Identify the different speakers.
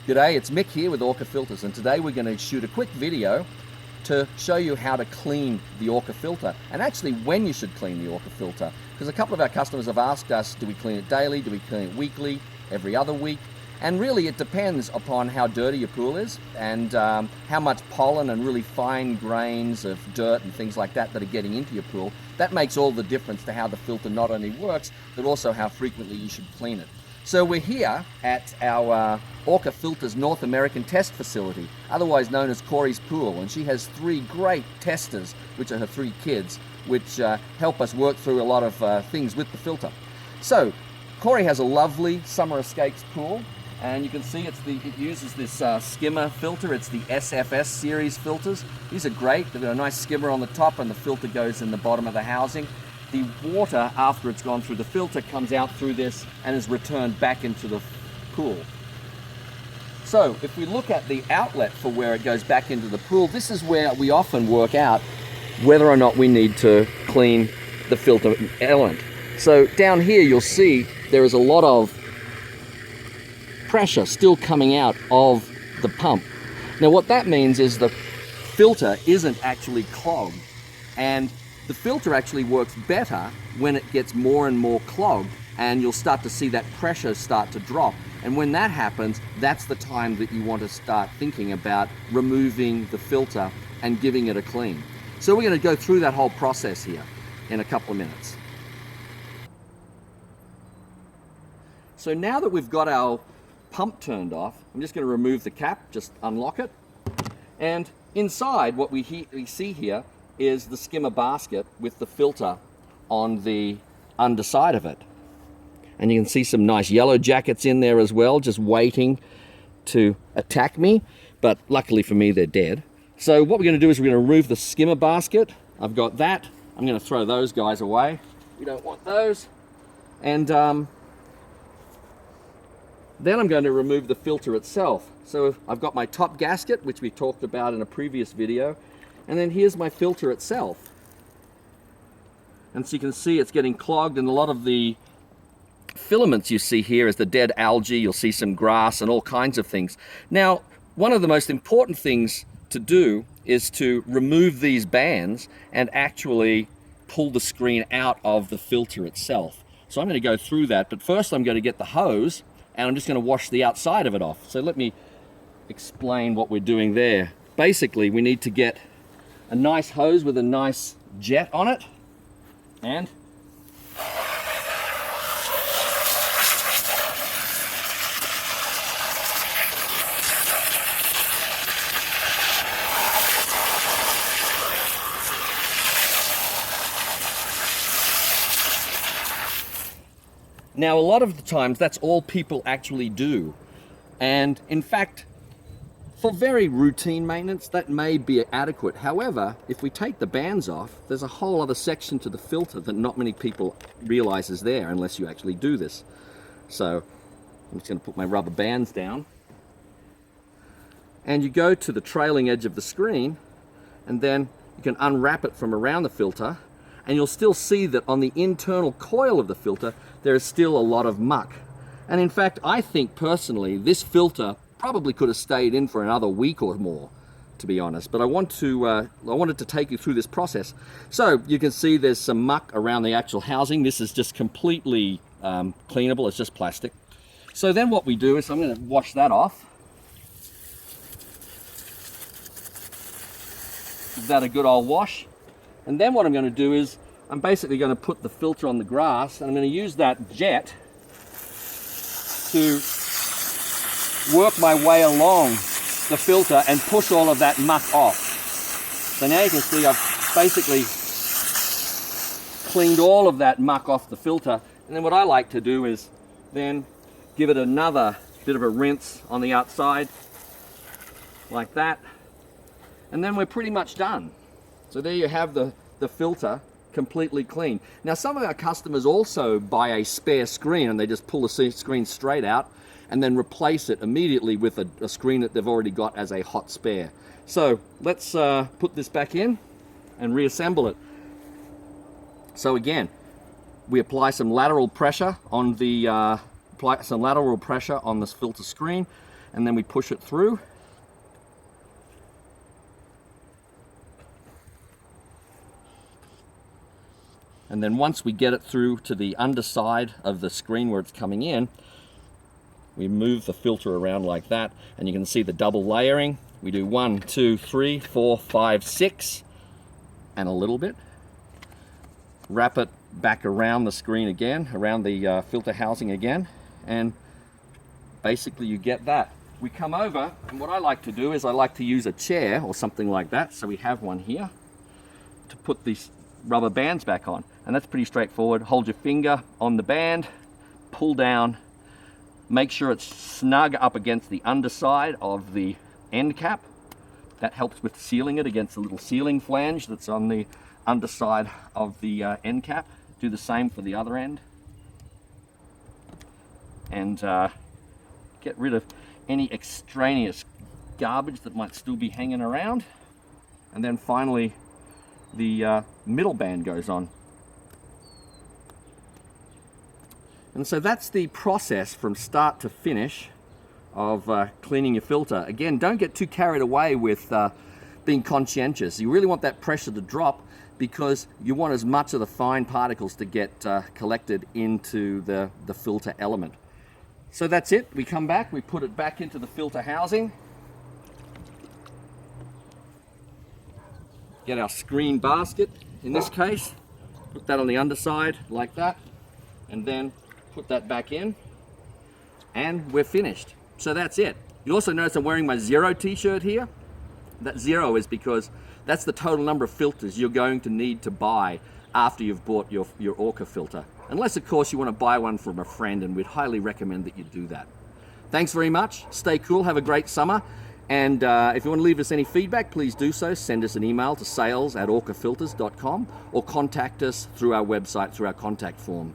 Speaker 1: G'day, it's Mick here with OrcaFilters, and today we're going to shoot a quick video to show you how to clean the OrcaFilter, and actually when you should clean the OrcaFilter, because a couple of our customers have asked us, do we clean it daily, do we clean it weekly, every other week? And really it depends upon how dirty your pool is and how much pollen and really fine grains of dirt and things like that are getting into your pool. That makes all the difference to how the filter not only works, but also how frequently you should clean it. So we're here at our OrcaFilters North American test facility, otherwise known as Corey's Pool, and she has 3 great testers, which are her 3 kids, which help us work through a lot of things with the filter. So Corey has a lovely Summer Escapes pool, and you can see it uses this skimmer filter. It's the SFS series filters. These are great. They've got a nice skimmer on the top, and the filter goes in the bottom of the housing. The water, after it's gone through the filter, comes out through this and is returned back into the pool. So if we look at the outlet for where it goes back into the pool, this is where we often work out whether or not we need to clean the filter element. So down here you'll see there is a lot of pressure still coming out of the pump. Now what that means is the filter isn't actually clogged, and the filter actually works better when it gets more and more clogged, and you'll start to see that pressure start to drop. And when that happens, that's the time that you want to start thinking about removing the filter and giving it a clean. So we're going to go through that whole process here in a couple of minutes. So now that we've got our pump turned off, I'm just going to remove the cap, just unlock it. And inside, what we see here is the skimmer basket with the filter on the underside of it. And you can see some nice yellow jackets in there as well, just waiting to attack me, but luckily for me they're dead. So what we're going to do is we're going to remove the skimmer basket. I've got that. I'm going to throw those guys away. We don't want those. And then I'm going to remove the filter itself. So I've got my top gasket, which we talked about in a previous video. And then here's my filter itself. And so you can see it's getting clogged, and a lot of the filaments you see here is the dead algae. You'll see some grass and all kinds of things. Now, one of the most important things to do is to remove these bands and actually pull the screen out of the filter itself. So I'm going to go through that, but first I'm going to get the hose and I'm just going to wash the outside of it off. So let me explain what we're doing there. Basically, we need to get a nice hose with a nice jet on it, and now a lot of the times that's all people actually do, and in fact for very routine maintenance, that may be adequate. However, if we take the bands off, there's a whole other section to the filter that not many people realize is there unless you actually do this. So I'm just going to put my rubber bands down. And you go to the trailing edge of the screen, and then you can unwrap it from around the filter, and you'll still see that on the internal coil of the filter, there is still a lot of muck. And in fact, I think personally, this filter probably could have stayed in for another week or more, to be honest, but I wanted to take you through this process. So you can see there's some muck around the actual housing. This is just completely cleanable. It's just plastic. So then what we do is I'm going to wash that off. Give that a good old wash. And then what I'm going to do is I'm basically going to put the filter on the grass, and I'm going to use that jet to work my way along the filter and push all of that muck off. So now you can see I've basically cleaned all of that muck off the filter, and then what I like to do is then give it another bit of a rinse on the outside like that, and then we're pretty much done. So there you have the filter completely clean. Now some of our customers also buy a spare screen, and they just pull the screen straight out and then replace it immediately with a screen that they've already got as a hot spare. So let's put this back in and reassemble it. So again, we apply some lateral pressure on the this filter screen, and then we push it through. And then once we get it through to the underside of the screen where it's coming in, we move the filter around like that, and you can see the double layering. We do 1, 2, 3, 4, 5, 6, and a little bit. Wrap it back around the screen again, around the filter housing again, and basically you get that. We come over, and what I like to do is I like to use a chair or something like that, so we have one here, to put these rubber bands back on. And that's pretty straightforward. Hold your finger on the band, pull down, make sure it's snug up against the underside of the end cap. That helps with sealing it against the little sealing flange that's on the underside of the end cap. Do the same for the other end. And get rid of any extraneous garbage that might still be hanging around. And then finally, the middle band goes on. And so that's the process from start to finish of cleaning your filter. Again, don't get too carried away with being conscientious. You really want that pressure to drop because you want as much of the fine particles to get collected into the filter element. So that's it. We come back, we put it back into the filter housing. Get our screen basket, in this case, put that on the underside like that, and then put that back in, and we're finished. So that's it. You also notice I'm wearing my 0 t-shirt here. That 0 is because that's the total number of filters you're going to need to buy after you've bought your OrcaFilter. Unless, of course, you want to buy one from a friend, and we'd highly recommend that you do that. Thanks very much. Stay cool. Have a great summer. And if you want to leave us any feedback, please do so. Send us an email to sales@orcafilters.com or contact us through our website, through our contact form.